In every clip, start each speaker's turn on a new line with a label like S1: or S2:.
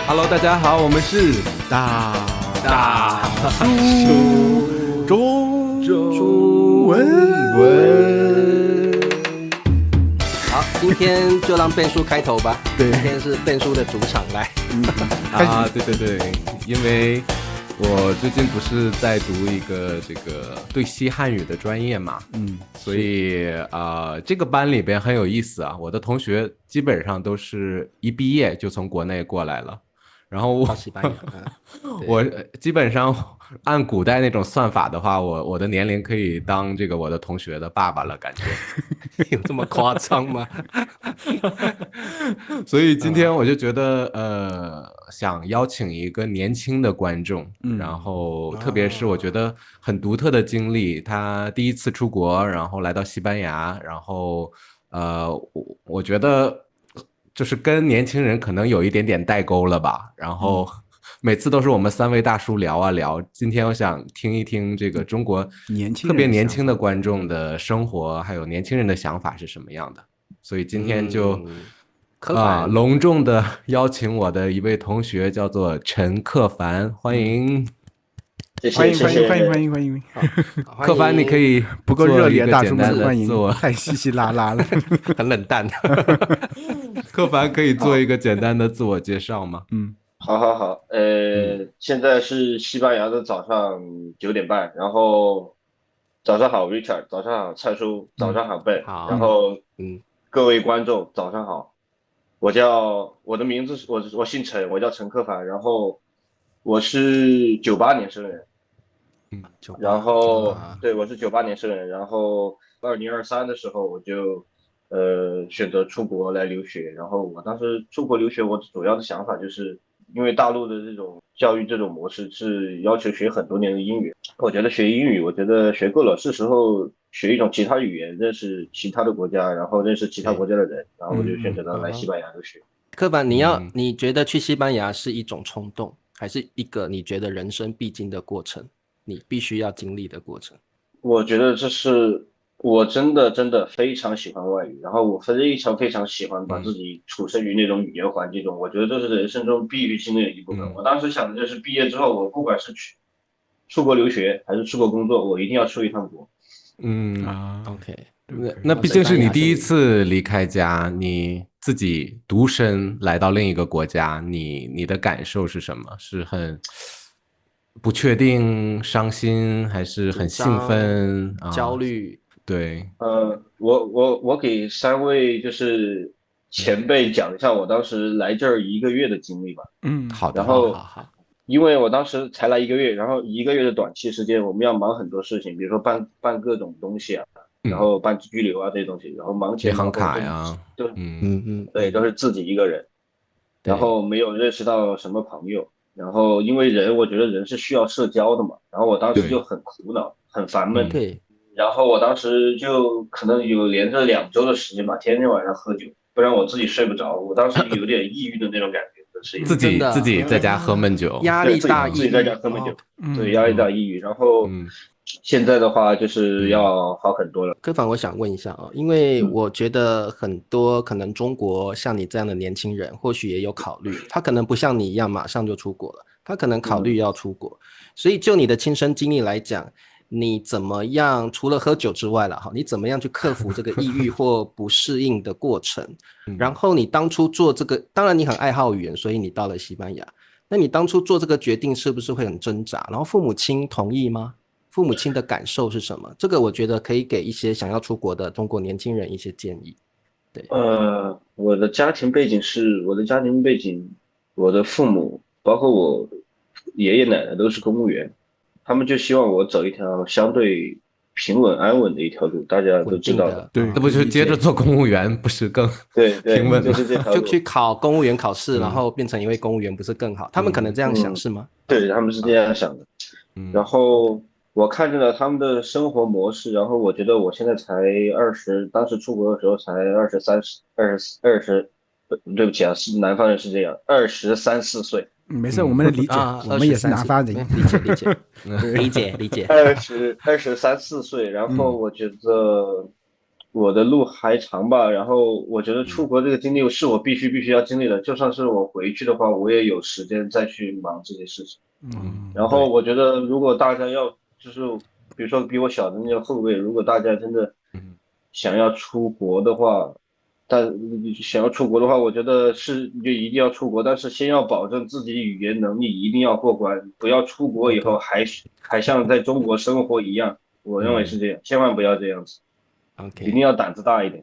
S1: Hello，大家好，我们是
S2: 大
S1: 叔
S2: 中
S1: 文。
S2: 好，今天就让变叔开头吧。
S3: 对
S2: 今天是变叔的主场来。
S1: 对，因为我最近不是在读一个这个对西汉语的专业嘛，所以这个班里边很有意思啊。我的同学基本上都是一毕业就从国内过来了，然后我
S2: 西班牙，
S1: 我基本上按古代那种算法的话，我的年龄可以当这个我的同学的爸爸了，感觉
S2: 有这么夸张吗？
S1: 所以今天我就觉得想邀请一个年轻的观众，然后特别是我觉得很独特的经历，他第一次出国，然后来到西班牙，然后我觉得就是跟年轻人可能有一点点代沟了吧，然后每次都是我们三位大叔聊啊聊，今天我想听一听这个中国特别年轻的观众的生活，还有年轻人的想法是什么样的，所以今天就隆重的邀请我的一位同学叫做陈克凡，欢迎。
S3: 欢迎。
S1: 克凡，你可以
S3: 不够热烈，大叔们
S1: 欢
S3: 迎，太稀稀拉拉了，
S2: 很冷淡。
S1: 克凡可以做一个简单的自我介绍吗？
S4: 好，现在是西班牙的早上9点半，然后早上好 Richard， 早上好蔡叔，早上好 Ben，然后各位观众早上好，我的名字是我姓陈，我叫陈克凡，然后我是98年生人，然后对，我是98年生人，然后2023的时候我就选择出国来留学，然后我当时出国留学，我主要的想法就是因为大陆的这种教育这种模式是要求学很多年的英语，我觉得学英语，我觉得学够了，是时候学一种其他语言，认识其他的国家，然后认识其他国家的人，然后我就选择了来西班牙留学。
S2: 克凡，你觉得去西班牙是一种冲动，还是一个你觉得人生必经的过程，你必须要经历的过程？
S4: 我觉得这是我真的非常喜欢外语，然后我非常喜欢把自己处身于那种语言环境中，我觉得这是人生中必须经历的一部分。我当时想的就是毕业之后，我不管是出国留学还是出国工作，我一定要出一趟国。
S2: OK，
S1: 那毕竟是你第一次离开家，你自己独身来到另一个国家，你的感受是什么？是很不确定、伤心，还是很兴奋、
S2: 焦虑？
S1: 对，
S4: 我给3位就是前辈讲一下我当时来这儿1个月的经历吧。
S1: 好的。
S4: 然后
S2: 好。
S4: 因为我当时才来1个月，然后1个月的短期时间，我们要忙很多事情，比如说办各种东西啊，然后办居留啊这些东西，然后忙前忙后
S1: 卡呀，
S4: 对，都是自己一个人，然后没有认识到什么朋友，然后因为我觉得人是需要社交的嘛，然后我当时就很苦恼，很烦闷，
S2: 对，
S4: 然后我当时就可能有连着2周的时间吧，天天晚上喝酒，不然我自己睡不着，我当时有点抑郁的那种感觉。
S1: 自己在家喝闷酒，
S2: 压力大，
S4: 自己在家喝闷酒，对，压力大抑郁，然后现在的话就是要好很多了。
S2: 克凡，我想问一下啊，因为我觉得很多可能中国像你这样的年轻人，或许也有考虑，他可能不像你一样马上就出国了，他可能考虑要出国，所以就你的亲身经历来讲，你怎么样除了喝酒之外啦，你怎么样去克服这个抑郁或不适应的过程？然后你当初做这个，当然你很爱好语言，所以你到了西班牙，那你当初做这个决定是不是会很挣扎？然后父母亲同意吗？父母亲的感受是什么？这个我觉得可以给一些想要出国的中国年轻人一些建议。对，
S4: 我的家庭背景，我的父母包括我爷爷奶奶都是公务员，他们就希望我走一条相对平稳安稳的一条路，大家都知道的。
S1: 对，那不就接着做公务员，不是更平稳吗？
S4: 就是这条路，
S2: 就去考公务员考试，然后变成一位公务员，不是更好？他们可能这样想，是吗？
S4: 对，他们是这样想的。然后我看见了他们的生活模式，然后我觉得我现在才20，当时出国的时候才20，对不起啊，是南方人是这样，23、24岁。
S3: 没事，我们理解，我们也是南方人，
S2: 理解。
S4: 23、24岁，然后我觉得我的路还长吧，然后我觉得出国这个经历是我必须要经历的，就算是我回去的话，我也有时间再去忙这些事情。然后我觉得如果大家要就是比如说比我小的那些后辈，如果大家真的想要出国的话，我觉得就一定要出国，但是先要保证自己语言能力一定要过关，不要出国以后还像在中国生活一样，我认为是这样，千万不要这样子。
S2: OK，
S4: 一定要胆子大一点。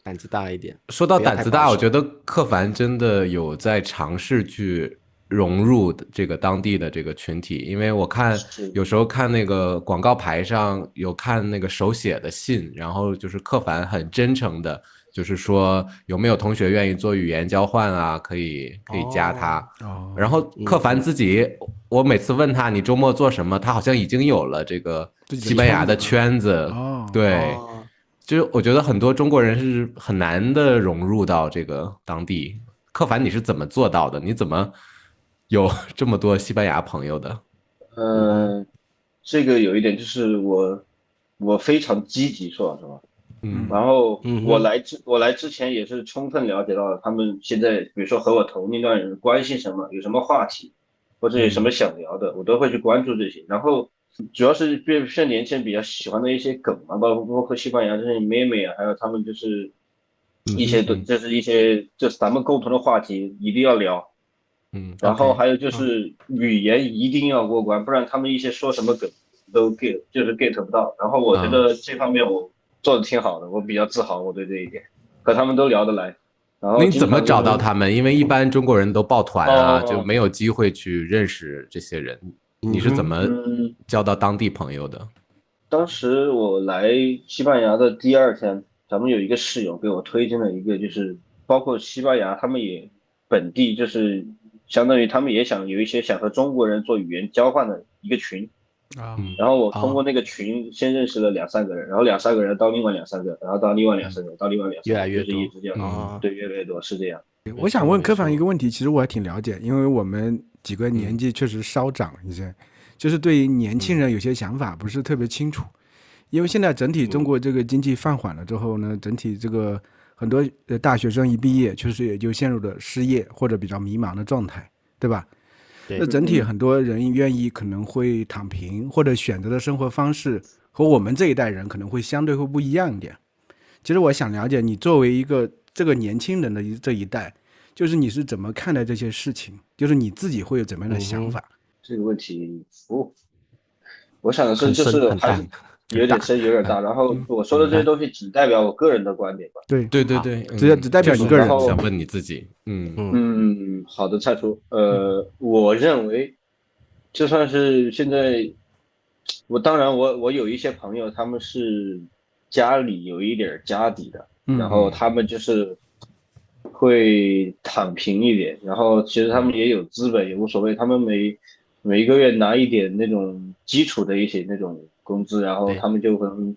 S2: 胆子大一点。
S1: 说到胆子大，我觉得柯凡真的有在尝试去融入这个当地的这个群体，因为我看有时候看那个广告牌上有看那个手写的信，然后就是柯凡很真诚的，就是说有没有同学愿意做语言交换啊，可以加他。然后柯凡自己，我每次问他你周末做什么，他好像已经有了这个西班牙的圈子。对。就是我觉得很多中国人是很难的融入到这个当地。柯凡，你是怎么做到的？你怎么有这么多西班牙朋友的？
S4: 这个有一点就是我非常积极，说老实话。然后我来之前也是充分了解到了他们现在，比如说和我同龄段人关心什么，有什么话题，或者有什么想聊的，我都会去关注这些。然后主要是年轻人比较喜欢的一些梗嘛，包括西班牙这些妹妹啊，还有他们就是一些就是咱们共同的话题一定要聊。然后还有就是语言一定要过关，不然他们一些说什么梗都 get 不到。然后我觉得这方面我做的挺好的，我比较自豪我对这一点，和他们都聊得来。然后
S1: 你怎么找到他们？因为一般中国人都抱团啊，就没有机会去认识这些人。你是怎么交到当地朋友的？
S4: 当时我来西班牙的第二天，咱们有一个室友给我推荐了一个，就是包括西班牙他们也本地就是相当于他们也想有一些想和中国人做语言交换的一个群。然后我通过那个群先认识了2-3个人，然后2-3个人到另外2-3个，然后到另外2-3个，到另外2-3个，
S2: 越来越多，
S4: 就是一直这样。对，越来越多是这样。
S3: 我想问柯凡一个问题，其实我还挺了解，因为我们几个年纪确实稍长一些，就是对于年轻人有些想法不是特别清楚。因为现在整体中国这个经济放缓了之后呢，整体这个很多大学生一毕业，确实也就陷入了失业或者比较迷茫的状态，对吧？那整体很多人愿意可能会躺平，或者选择的生活方式和我们这一代人可能会相对会不一样一点。其实我想了解你作为一个这个年轻人的这一代，就是你是怎么看待这些事情，就是你自己会有怎么样的想法？
S4: 这个问题我想的是就是还是有点深有点大，然后我说的这些东西只代表我个人的观点吧。
S3: 对，只代表你个人。
S1: 想问你自己。
S4: 好的，蔡叔。我认为就算是现在，当然我有一些朋友，他们是家里有一点家底的，然后他们就是会躺平一点，然后其实他们也有资本，也无所谓，他们每一个月拿一点那种基础的一些那种工资，然后他们就可能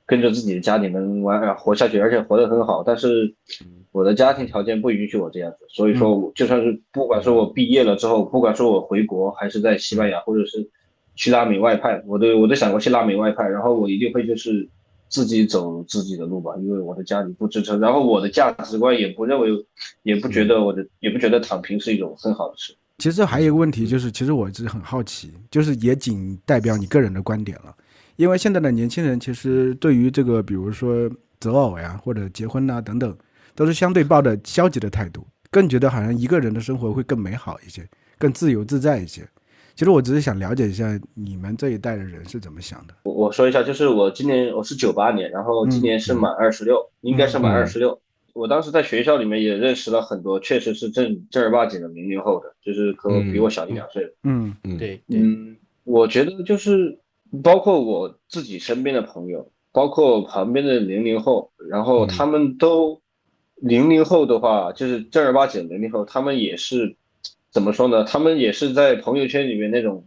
S4: 跟着自己的家庭能活下去，而且活得很好。但是我的家庭条件不允许我这样子，所以说就算是不管说我毕业了之后，不管说我回国还是在西班牙，或者是去拉美外派，我都想过去拉美外派，然后我一定会就是自己走自己的路吧，因为我的家里不支撑，然后我的价值观也不觉得躺平是一种很好的事。
S3: 其实还有一个问题就是，其实我一直很好奇，就是也仅代表你个人的观点了，因为现在的年轻人其实对于这个比如说择偶呀或者结婚啊等等，都是相对抱着消极的态度，更觉得好像一个人的生活会更美好一些，更自由自在一些。其实我只是想了解一下你们这一代的人是怎么想的。
S4: 我说一下，就是我是98年，然后今年是满26，应该是满26。我当时在学校里面也认识了很多，确实是正儿八经的00后的，就是可能比我小1-2岁的。
S2: 对。
S4: 我觉得就是包括我自己身边的朋友，包括旁边的00后，然后他们都00后的话，就是正儿八经00后，他们也是怎么说呢？他们也是在朋友圈里面那种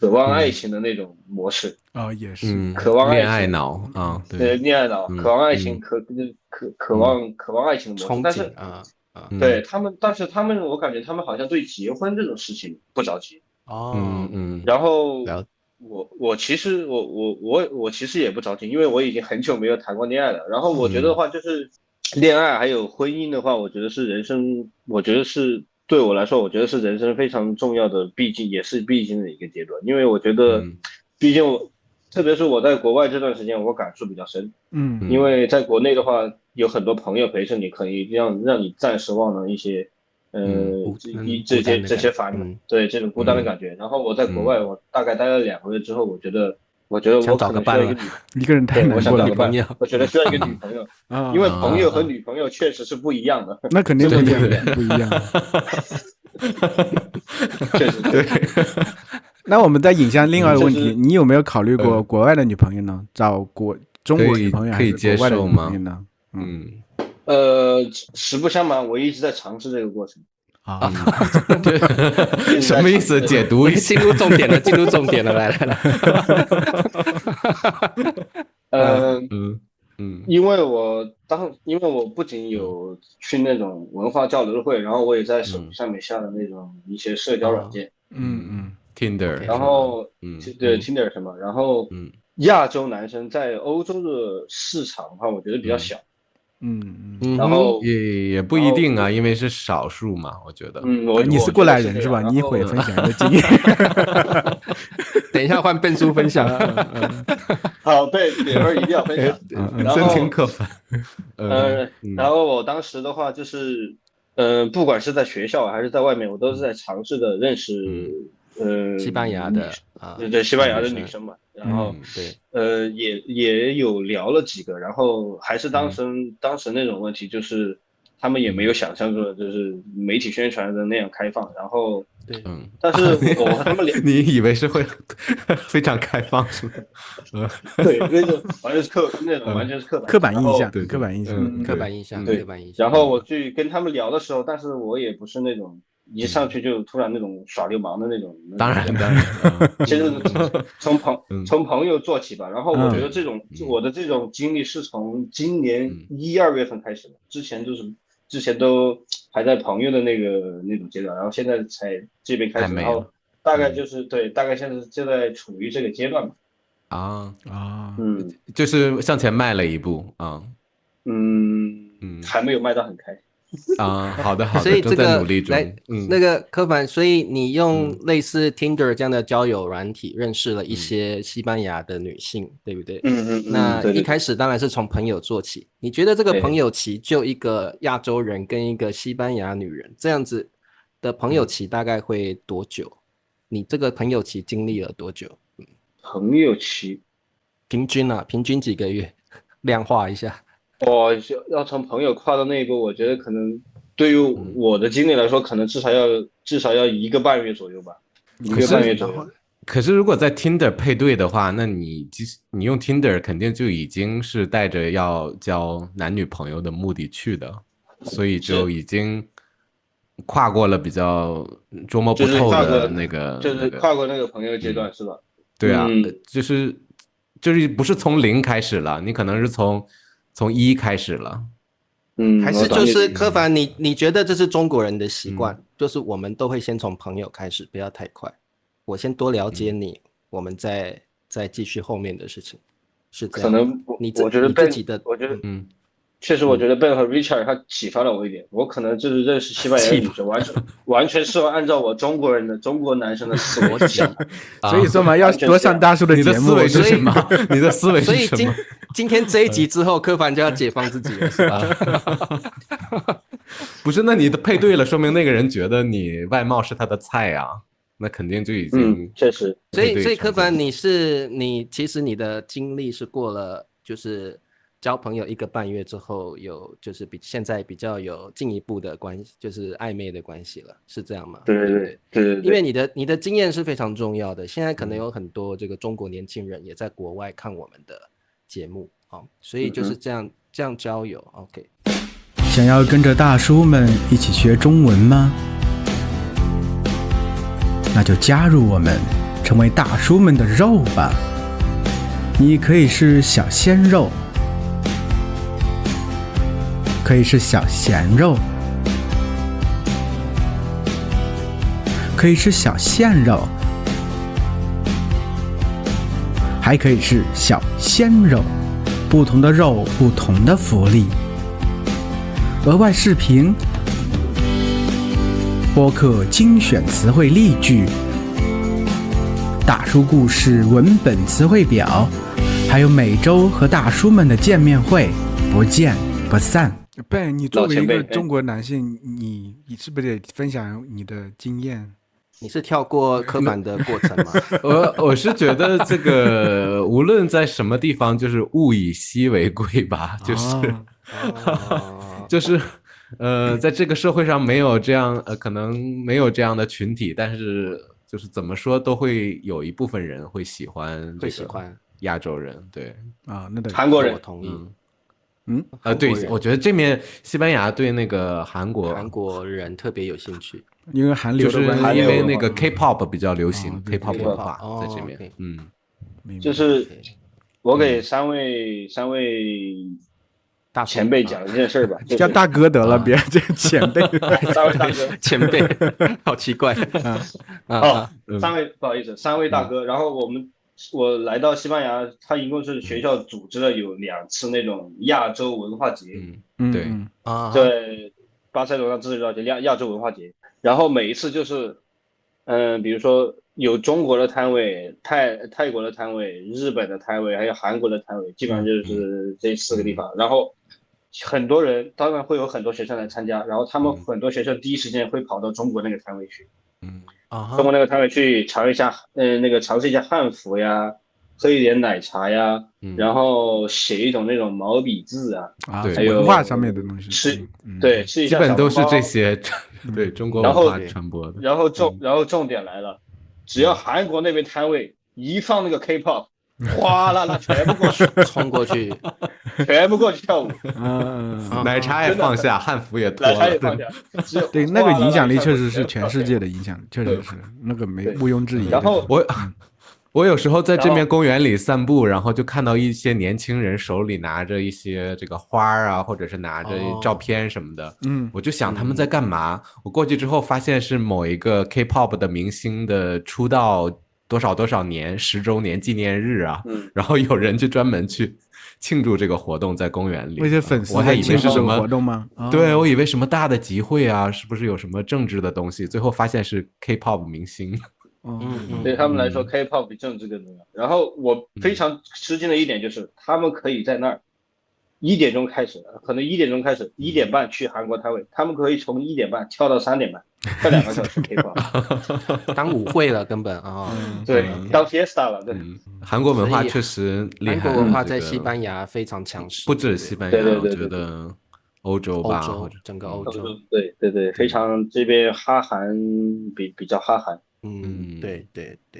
S4: 渴望爱情的那种模式
S3: 也是
S4: 渴望爱情，
S1: 恋爱脑啊，
S4: 对，恋爱脑，渴望爱情，渴望爱情的模式，但是对他们，我感觉他们好像对结婚这种事情不着急。然后我其实我其实也不着急，因为我已经很久没有谈过恋爱了。然后我觉得的话，就是恋爱还有婚姻的话，我觉得是人生，我觉得是对我来说，我觉得是人生非常重要的，毕竟的一个阶段。因为我觉得，毕竟特别是我在国外这段时间，我感触比较深。因为在国内的话，有很多朋友陪着你，可以让你暂时忘了一些。这些烦恼，对这种孤单的感觉。然后我在国外，我大概待了2个月之后，我觉得我可能需要
S3: 一个人太难过了。
S4: 我觉得需要一个女朋友，因为朋友和女朋友确实是不一样的。
S3: 那肯定不一样，不一样。
S4: 确实对。
S3: 那我们再引向另外一个问题，你有没有考虑过国外的女朋友呢？找中国女朋友还是国外的女朋友呢？
S4: 实不相瞒，我一直在尝试这个过程
S1: 啊。什么意思？解读一下。
S2: 进入重点了，来。
S4: 因为我不仅有去那种文化交流会，然后我也在手机上面下了那种一些社交软件
S1: ，Tinder，
S4: 然后对 Tinder 什么，然后亚洲男生在欧洲的市场的话，我觉得比较小。然后
S1: 也不一定啊，因为是少数嘛，我觉得。
S3: 你是过来人是吧？你一会儿分享的经验。
S2: 等一下换笨叔分享。
S4: 好，对，点分一定要分享。
S1: 真情可返。
S4: 然后我当时的话就是，不管是在学校还是在外面，我都是在尝试的认识
S2: 西班牙的
S4: 对西班牙的女生嘛。然后也有聊了几个，然后还是当时那种问题，就是他们也没有想象中的就是媒体宣传的那样开放，然后但是我和他们
S1: 你以为是会非常开放是吗？
S4: 对，那种完全是刻板
S3: 印象，
S2: 刻板印象。
S4: 然后我去跟他们聊的时候，但是我也不是那种一上去就突然那种耍流氓的那种。
S1: 当然，
S4: 先是从朋友做起吧。然后我觉得我的这种经历是从今年1、2月份开始的，之前都还在朋友的那种阶段，然后现在才这边开始，然后大概现在就在处于这个阶段嘛。
S1: 就是向前迈了一步啊。
S4: 还没有迈到很开。
S1: 好的，
S2: 所以这个
S1: 努力中。
S2: 那个柯凡，所以你用类似 Tinder 这样的交友软体认识了一些西班牙的女性，对不对？那一开始当然是从朋友做起。你觉得这个朋友期就一个亚洲人跟一个西班牙女人这样子的朋友期大概会多久？你这个朋友期经历了多久？
S4: 朋友期
S2: 平均几个月？量化一下。
S4: 要从朋友跨到那一步，我觉得可能对于我的经历来说，可能至少要1个半月左右吧，1个半月左右。
S1: 可是如果在 Tinder 配对的话，那你用 Tinder 肯定就已经是带着要交男女朋友的目的去的，所以就已经跨过了比较捉摸不透的那个，
S4: 就是跨过那个朋友阶段，是吧？
S1: 对啊，就是不是从0开始了，你可能是从1开始了。
S2: 还是就是柯凡，你觉得这是中国人的习惯，就是我们都会先从朋友开始，不要太快，我先多了解你，我们再继续后面的事情，是这样。
S4: 可能我觉得
S2: 自己的，
S4: 我觉得确实，我觉得 Ben 和 Richard 他启发了我一点，我可能就是认识西班牙女生，完全是按照我中国男生的思维想。
S3: 所以说嘛，要多上大叔的节目。
S1: 你的思维是什么？你的思维是什么？
S2: 所以今天这一集之后，柯凡就要解放自己了，是吧？
S1: 不是，那你的配对了，说明那个人觉得你外貌是他的菜啊，那肯定就已经
S4: 确实。
S2: 所以柯凡，你其实你的经历是过了，就是交朋友1个半月之后，有就是现在比较有进一步的关系，就是暧昧的关系了，是这样吗？
S4: 对。
S2: 因为你的经验是非常重要的。现在可能有很多这个中国年轻人也在国外看我们的节目，所以就是这样交友。OK，
S3: 想要跟着大叔们一起学中文吗？那就加入我们，成为大叔们的肉吧。你可以是小鲜肉，可以是小咸肉，可以是小鲜肉，还可以是小鲜肉，不同的肉，不同的福利。额外视频、播客精选词汇例句、大叔故事文本词汇表，还有每周和大叔们的见面会，不见不散。Ben，你作为一个中国男性，你是不是得分享你的经验？
S2: 你是跳过科班的过程吗？
S1: 我是觉得这个无论在什么地方，就是物以稀为贵吧，就是在这个社会上没有这样可能没有这样的群体，但是就是怎么说都会有一部分人会喜欢亚洲人，对
S3: 啊，那
S4: 韩国人
S2: 我同意。
S1: 对，我觉得这面西班牙对那个韩国
S2: 人特别有兴趣，
S3: 因为韩流
S1: 就是因为那个 K-pop 比较流行，K-pop 文化在这边，
S4: 就是我给三位大前辈讲一件事吧，
S3: 叫大哥得了，别这前辈，
S4: 三位大哥，
S2: 前辈，好奇怪
S4: 三位大哥，然后我来到西班牙，他一共是学校组织了有2次那种亚洲文化节，
S1: 对
S4: 在巴塞罗那自治节亚洲文化节，然后每一次就是比如说有中国的摊位、泰国的摊位、日本的摊位，还有韩国的摊位，基本上就是这4个地方，然后很多人当然会有很多学生来参加，然后他们很多学生第一时间会跑到中国那个摊位去，中国那个摊位去尝试一下汉服呀，喝一点奶茶呀，然后写一种那种毛笔字啊，还有
S3: 文化上面的东西，
S4: 吃一下，
S1: 基本都是这些，对中国文化传播的。
S4: 然后重点来了，只要韩国那边摊位一放那个 K-pop， 哗啦啦全部过去，
S2: 冲过去，
S4: 全部过去跳舞，
S1: 奶茶也放下，汉服也脱了，
S4: 奶茶也放下，
S3: 对，那个影响力确实是全世界的影响，确实是那个毋庸置疑。
S4: 然后
S1: 我有时候在这面公园里散步，然后就看到一些年轻人手里拿着一些这个花啊，或者是拿着照片什么的，我就想他们在干嘛。我过去之后发现是某一个 K-pop 的明星的出道多少年10周年纪念日啊，然后有人就专门去庆祝这个活动，在公园里。
S3: 那些粉丝
S1: 我还以为是什么
S3: 活动吗？
S1: 对，我以为什么大的集会啊，是不是有什么政治的东西？最后发现是 K-pop 明星。
S4: 对他们来说 K-pop 比政治更重要。然后我非常吃惊的一点就是，他们可以在那儿1点钟开始，可能1点钟开始，1点半去韩国摊位，他们可以从1点半跳到3点半，跳2个小时 K-pop，
S2: 当舞会了根本
S4: 对，当 fiesta 了，对。
S1: 韩国文化确实厉害，
S2: 韩国文化在西班牙非常强势，
S1: 不止西班牙，我觉得欧洲吧，
S2: 整个欧洲，
S4: 对，非常这边哈韩比较哈韩。
S2: 对，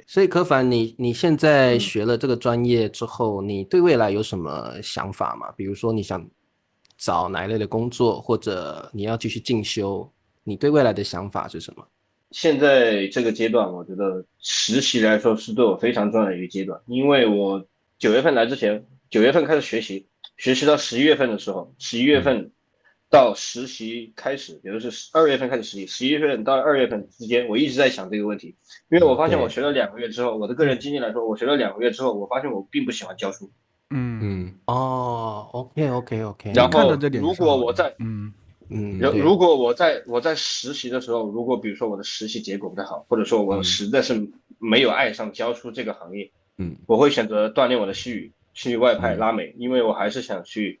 S2: 所以柯凡，你现在学了这个专业之后，你对未来有什么想法吗？比如说你想找哪一类的工作，或者你要继续进修，你对未来的想法是什么？
S4: 现在这个阶段，我觉得实习来说是对我非常重要的一个阶段，因为我9月份来之前，9月份开始学习到11月份的时候，11月份到实习开始，也就是2月份开始实习，11月份到2月份之间，我一直在想这个问题，因为我发现我学了2个月之后，我的个人经历来说，我学了2个月之后，我发现我并不喜欢教书。
S2: OK。
S4: 然后如果我在如果我在实习的时候，如果比如说我的实习结果不太好，或者说我实在是没有爱上教书这个行业，我会选择锻炼我的西语，去外派拉美，因为我还是想去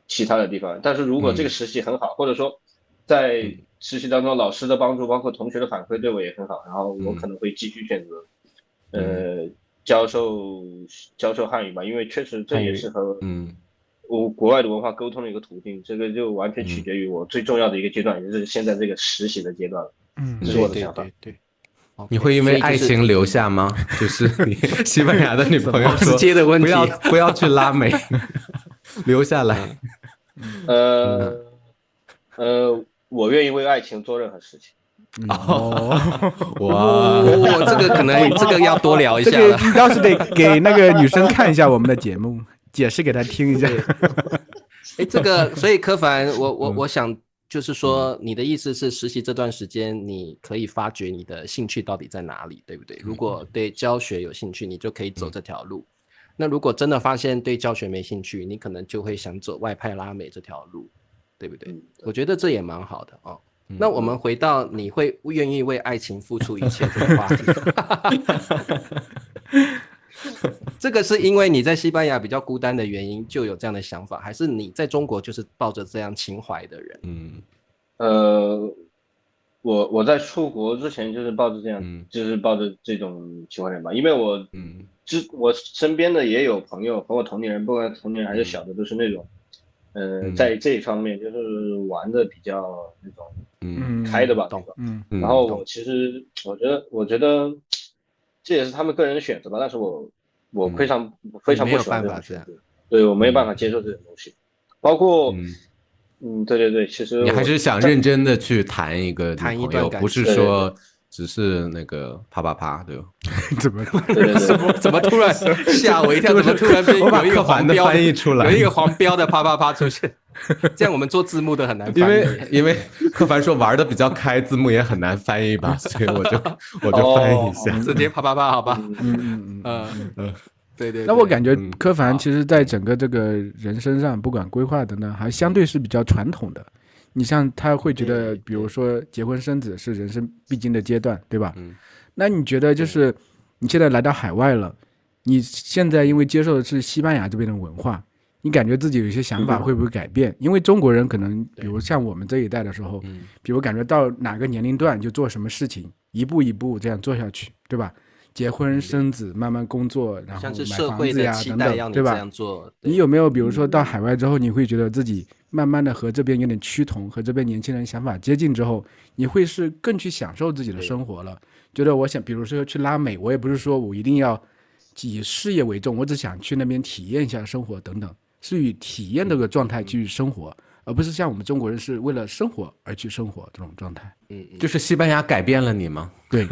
S4: 其他的地方。但是如果这个实习很好，或者说在实习当中老师的帮助，包括同学的反馈对我也很好，然后我可能会继续选择教授汉语吧，因为确实这也是和国外的文化沟通的一个途径，这个就完全取决于我最重要的一个阶段，也就是现在这个实习的阶段了。这是我的想法。
S2: 对。
S1: 你会因为爱情留下吗？就是你西班牙的女朋友说
S2: 直接的问题，
S1: 不要去拉美，留下来。
S4: 我愿意为爱情做任何事情。
S1: 哇，
S2: 这个可能这个要多聊一下了。
S3: 这个倒是得给那个女生看一下我们的节目，解释给她听一下。
S2: 这个，所以柯凡，我想就是说你的意思是实习这段时间你可以发掘你的兴趣到底在哪里，对不对？如果对教学有兴趣，你就可以走这条路。那如果真的发现对教学没兴趣，你可能就会想走外派拉美这条路，对不对？我觉得这也蛮好的哦。那我们回到你会愿意为爱情付出一切这个话题。这个是因为你在西班牙比较孤单的原因就有这样的想法，还是你在中国就是抱着这样情怀的人？
S4: 我在出国之前就是抱着这样，就是抱着这种情怀人吧，因为我身边的也有朋友和我同龄人，不管同龄人还是小的，都是那种，在这一方面就是玩的比较那种开的吧，对吧？然后我其实我觉得这也是他们个人的选择吧，但是我非常不喜欢这种选择，对，我没有办法接受这种东西，包括对，其实
S1: 你还是想认真的去谈一个
S2: 谈
S1: 女朋友，不是说只是那个啪啪啪，对吧？
S2: 怎么突然吓我一跳？怎么突然变有一个黄标
S1: 翻译出来，
S2: 有一个黄标的啪啪啪出现？这样我们做字幕的很难翻译，
S1: 因为柯凡说玩的比较开，字幕也很难翻译吧，所以我就翻译一下，
S2: 直接啪啪啪，好吧？对。
S3: 那我感觉柯凡其实在整个这个人身上，不管规划等等，还相对是比较传统的。你像他会觉得，比如说结婚生子是人生必经的阶段，对吧？那你觉得就是你现在来到海外了，你现在因为接受的是西班牙这边的文化，你感觉自己有一些想法会不会改变？因为中国人可能，比如像我们这一代的时候，比如感觉到哪个年龄段就做什么事情，一步一步这样做下去，对吧？结婚生子，慢慢工作，然后买房子呀等等，对吧？你有没有比如说到海外之后，你会觉得自己慢慢的和这边有点趋同，和这边年轻人想法接近之后，你会是更去享受自己的生活了？觉得我想，比如说去拉美，我也不是说我一定要以事业为重，我只想去那边体验一下生活等等，是以体验这个状态去生活。而不是像我们中国人是为了生活而去生活这种状态。
S1: 就是西班牙改变了你吗？
S3: 对，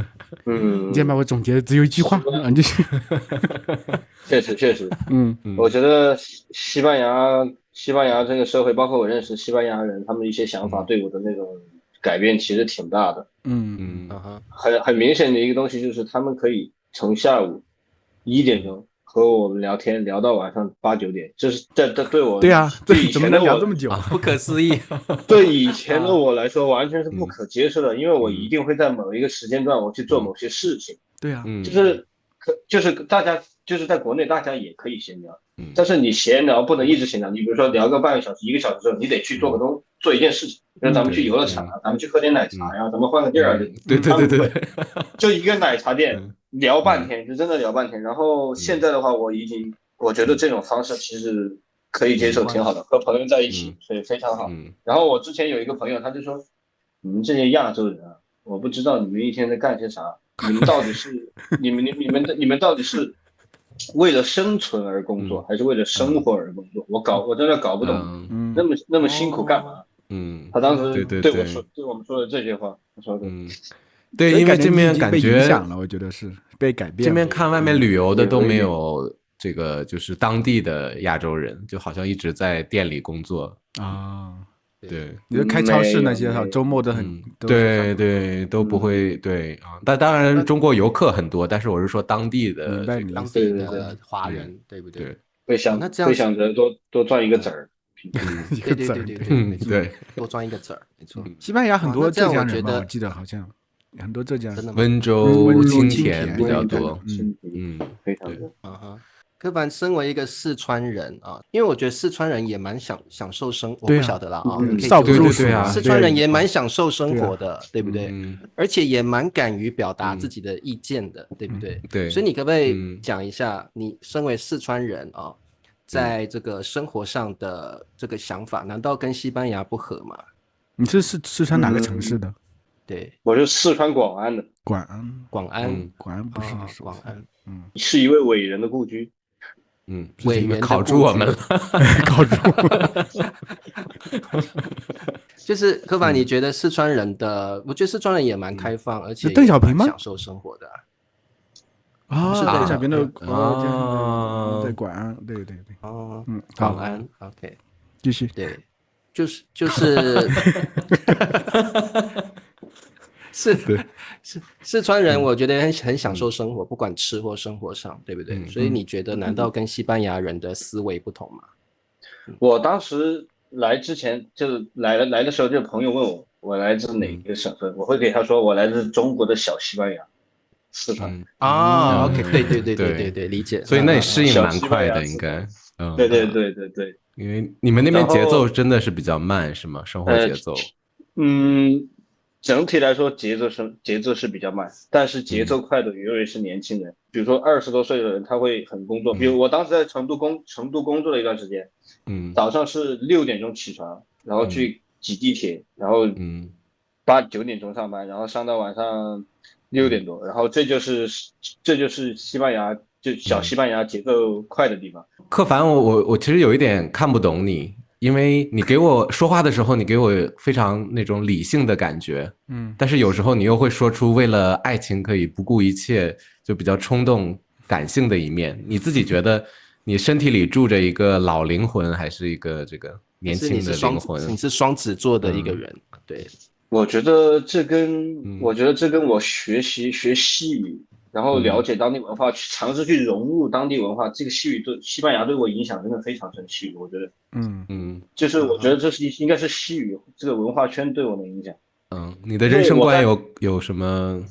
S3: 你今天把我总结的只有一句话，就是。
S4: 确实，我觉得西班牙这个社会，包括我认识西班牙人，他们一些想法对我的那种改变其实挺大的。很明显的一个东西就是他们可以从下午1点钟和我们聊天聊到晚上8、9点，这对我
S3: 对啊，
S4: 对以前的我
S3: 聊这么久，
S2: 不可思议。
S4: 对以前的我来说完全是不可接受的，因为我一定会在某一个时间段我去做某些事情。
S3: 对啊，
S4: 就是大家就是在国内大家也可以闲聊，但是你闲聊不能一直闲聊，你比如说聊个半个小时、1个小时之后，你得去做一件事情，比如咱们去游乐场啊，咱们去喝点奶茶呀，咱们换个地儿。
S1: 对，
S4: 就一个奶茶店聊半天，就真的聊半天。然后现在的话，我觉得这种方式其实可以接受，挺好的，和朋友在一起，所以非常好。然后我之前有一个朋友，他就说：“你们这些亚洲人啊，我不知道你们一天在干些啥，你们到底是你们到底是为了生存而工作，还是为了生活而工作？我真的搞不懂，那么辛苦干嘛？”他当时对我们说的这些话，他说的。
S1: 对，因为这边感觉
S3: 被影响了，我觉得是被改变了。
S1: 这边看外面旅游的都没有这个，就是当地的亚洲人，就好像一直在店里工作
S3: 啊。
S1: 对，
S3: 你说开超市那些哈，周末都
S1: 对都不会对啊。但当然中国游客很多，但是我是说当地的
S2: 当地的华人，对不对？
S4: 会想着多赚一个子儿。
S1: 对，
S2: 多赚一个子儿，没错。
S3: 西班牙很多浙江人吧，我记得好像很多浙江人，
S1: 温州青田比较多，
S4: 非常多。
S2: 柯凡身为一个四川人啊，因为我觉得四川人也蛮享受生活，我不晓得啦啊，
S3: 少不入蜀
S1: 啊，
S2: 四川人也蛮享受生活的，对不对？而且也蛮敢于表达自己的意见的，对不对？
S1: 对，
S2: 所以你可不可以讲一下，你身为四川人啊？在这个生活上的这个想法，难道跟西班牙不合吗？
S3: 你是四川哪个城市的？
S2: 对，
S4: 我是四川广安的。
S3: 广
S2: 安
S3: 不是
S2: 广安，
S4: 是一位伟人的故居。
S2: 伟人
S1: 考住我们了，
S3: 考住。
S2: 就是柯凡，你觉得四川人的？我觉得四川人也蛮开放，而且
S3: 邓小平吗？
S2: 享受生活的。
S3: 是邓小平的在广安，对。
S2: 广安 ，OK，
S3: 继续。
S2: 对，四川人，我觉得很享受生活，不管吃或生活上，对不对？所以你觉得难道跟西班牙人的思维不同吗？
S4: 我当时来之前就是来的时候，就朋友问我来自哪个省份，我会给他说我来自中国的小西班牙，四川。
S2: OK， 对，理解。
S1: 所以那你适应蛮快的，应该。
S4: 对，
S1: 因为你们那边节奏真的是比较慢，是吗？生活节奏。
S4: 整体来说节奏是比较慢，但是节奏快的永远是年轻人。比如说20多岁的人，他会很工作。比如我当时在成都工作了一段时间，早上是6点钟起床，然后去挤地铁，然后8、9点钟上班，然后上到晚上6点多，然后这就是西班牙，就小西班牙节奏快的地方。
S1: 柯凡，我其实有一点看不懂你。因为你给我说话的时候，你给我非常那种理性的感觉，但是有时候你又会说出为了爱情可以不顾一切，就比较冲动、感性的一面。你自己觉得你身体里住着一个老灵魂，还是一个这个年轻的灵魂？
S2: 你是双子座的一个人，对。
S4: 我觉得这跟我学西语，然后了解当地文化，去尝试去融入当地文化，这个西班牙对我影响真的非常深。西语，我觉得，就是我觉得这应该是西语这个文化圈对我的影响。
S1: 你的人生观有什么？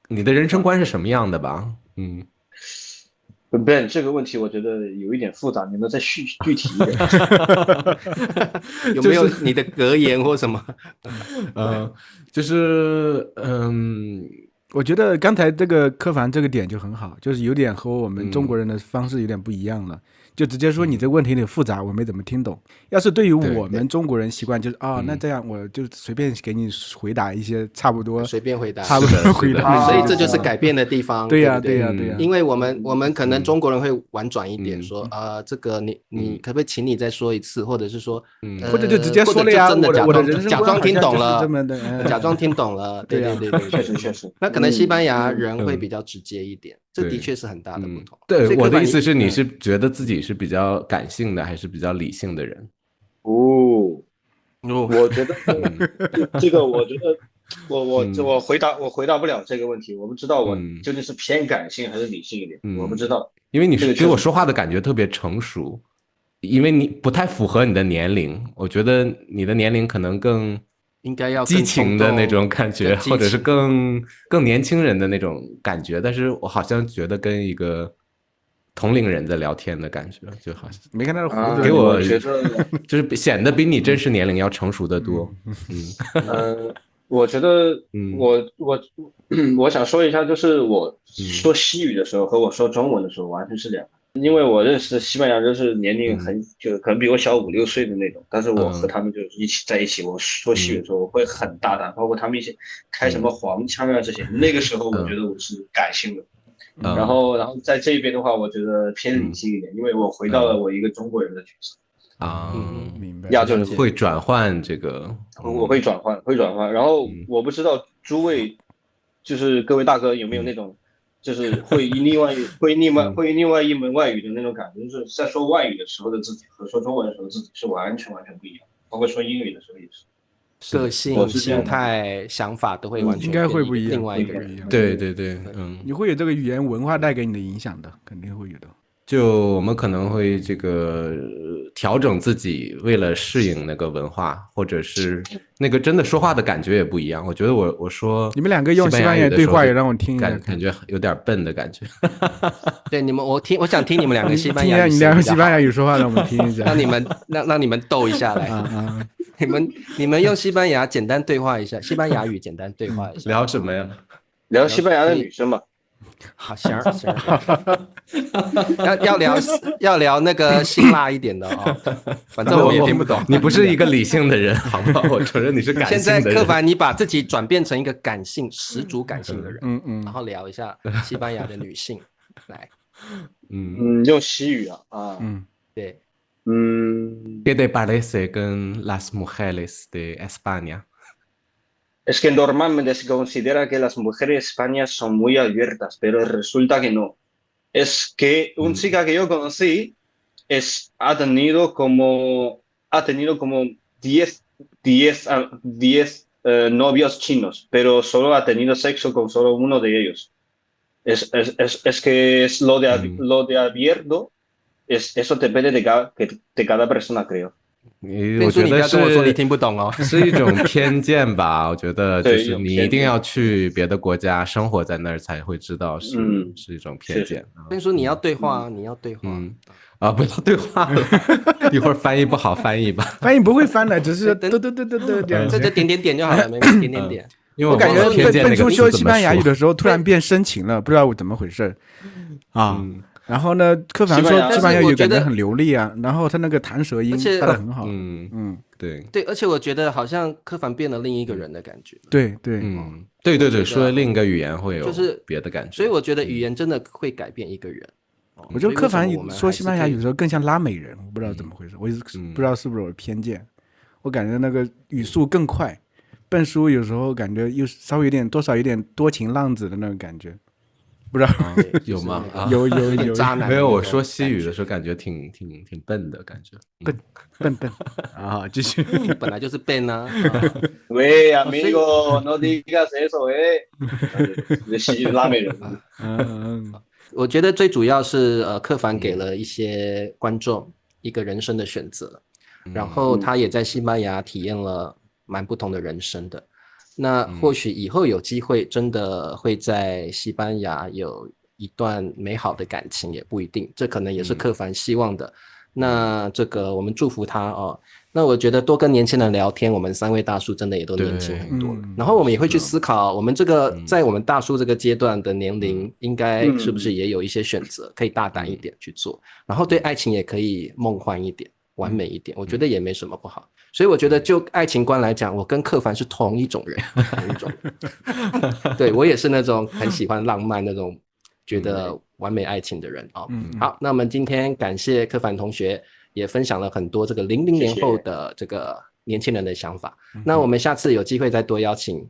S1: 你的人生观是什么样的吧
S4: Ben， 这个问题我觉得有一点复杂，你能再具体一点？
S2: 有没有你的格言或什么？
S3: 我觉得刚才这个柯凡这个点就很好，就是有点和我们中国人的方式有点不一样了。就直接说你这个问题有点复杂，我没怎么听懂。要是对于我们中国人习惯就是那这样我就随便给你回答一些差不多，
S2: 随便回答，
S3: 差不多回答。
S2: 所以这就是改变的地方。
S3: 对呀。
S2: 因为我们可能中国人会婉转一点，说这个你可不可以请你再说一次，或者是说
S3: 或者就直接说了呀，我的人生
S2: 假装听懂了，假装听懂了。对，
S4: 确实。
S2: 那可能西班牙人会比较直接一点，这的确是很大的不同。
S1: 对，我的意思是，你是觉得自己是比较感性的，还是比较理性的人？
S4: 我觉得这个，我觉得我回答不了这个问题。我不知道我究竟是偏感性还是理性一点，我不知道。
S1: 因为你是给我说话的感觉特别成熟，因为你不太符合你的年龄。我觉得你的年龄可能更
S2: 应该要
S1: 激情的那种感觉，或者是更年轻人的那种感觉。但是我好像觉得跟一个同龄人在聊天的感觉，就好像
S3: 没看他的胡子，
S1: 给我觉得就是显得比你真实年龄要成熟得多。
S4: 我觉得我想说一下，就是我说西语的时候和我说中文的时候完全是两个。因为我认识的西班牙人是年龄就可能比我小5、6岁的那种，但是我和他们就一起在一起。我说西语的时候我会很大胆，包括他们一些开什么黄腔啊这些。那个时候我觉得我是感性的。然后在这边的话，我觉得偏理性一点，因为我回到了我一个中国人的角色
S3: 明白。
S4: 亚洲人
S1: 会转换这个，
S4: 我会转换。然后我不知道诸位，就是各位大哥有没有那种，就是会以另外一门外语的那种感觉，就是在说外语的时候的自己和说中文的时候的自己是完全不一样，包括说英语的时候也是。
S2: 个性、心态、想法都会完全
S3: 应该会不一样，
S2: 另外一个人。
S1: 对，
S3: 你会有这个语言文化带给你的影响的，肯定会有的。
S1: 就我们可能会这个调整自己，为了适应那个文化，或者是那个真的说话的感觉也不一样。我觉得我说
S3: 你们两个用西班牙对话也让我听一下，
S1: 感觉有点笨的感觉。
S2: 对你们，我想听你们两个西班牙语，
S3: 你两个西班牙语说话，让我们听一下。
S2: 让你们斗一下来。你们用西班牙简单对话一下，西班牙语简单对话一下。
S1: 聊什么呀？
S4: 聊西班牙的女生嘛。
S2: 好，行，要聊那个辛辣一点的反正我也听不懂。
S1: 你不是一个理性的人，好不好？我承认你是感性的人。
S2: 现在柯凡，你把自己转变成一个十足感性的人，然后聊一下西班牙的女性，来，
S4: 用西语
S2: 对
S1: ，¿Qué te parece con las mujeres de España?
S4: Es que normalmente se considera que las mujeres de España son muy abiertas, pero resulta que no. Es que una chica que yo conocí ha tenido como 10 novios chinos, pero solo ha tenido sexo con solo uno de ellos. Es que es lo de abierto, eso depende de cada persona, creo.
S1: 我觉得
S2: 是你听不懂哦，
S1: 是一种偏见吧。我觉得就是你一定要去别的国家生活在那儿才会知道是一种偏见。
S2: 所以说你要对话，你要对话。
S1: 不要对话了，一会儿翻译不好翻译吧。
S3: 翻译不会翻的，只是对这样，
S2: 这点点点就好了，没关系，点点点。
S1: 因为
S3: 我感觉笨叔说西班牙语的时候突然变深情了，不知道怎么回事啊。然后呢，柯凡说西班牙语感觉很流利啊，然后他那个弹舌音发得很好。
S1: 对，
S2: 而且我觉得好像柯凡变了另一个人的感觉。
S3: 对，
S1: 对，说另一个语言会有别的感觉。
S2: 所以我觉得语言真的会改变一个人。
S3: 我觉得柯凡说西班牙语的时候更像拉美人，我不知道怎么回事，我不知道是不是我的偏见，我感觉那个语速更快。笨叔有时候感觉又稍微多少有点多情浪子的那种感觉。不知道
S1: 有吗？
S3: 有
S2: 渣男。
S1: 没有，我说西语的时候感觉挺笨的感觉，
S3: 笨啊！继续，
S2: 本来就是笨啊。
S4: 喂，amigo， no digas eso， 拉美人。
S2: 我觉得最主要是柯凡给了一些观众一个人生的选择，然后他也在西班牙体验了蛮不同的人生的。那或许以后有机会真的会在西班牙有一段美好的感情也不一定，这可能也是柯凡希望的。那这个我们祝福他哦。那我觉得多跟年轻人聊天，我们三位大叔真的也都年轻很多了。然后我们也会去思考，我们这个在我们大叔这个阶段的年龄，应该是不是也有一些选择，可以大胆一点去做，然后对爱情也可以梦幻一点，完美一点，我觉得也没什么不好。所以我觉得就爱情观来讲，我跟柯凡是同一种人，对，我也是那种很喜欢浪漫那种觉得完美爱情的人啊。好，那我们今天感谢柯凡同学，也分享了很多这个00年后的这个年轻人的想法。那我们下次有机会再多邀请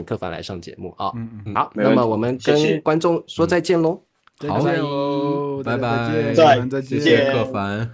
S2: 柯凡来上节目啊。好，那么我们跟观众说再见喽。
S1: 好，拜拜，
S3: 再见，
S1: 谢谢柯凡。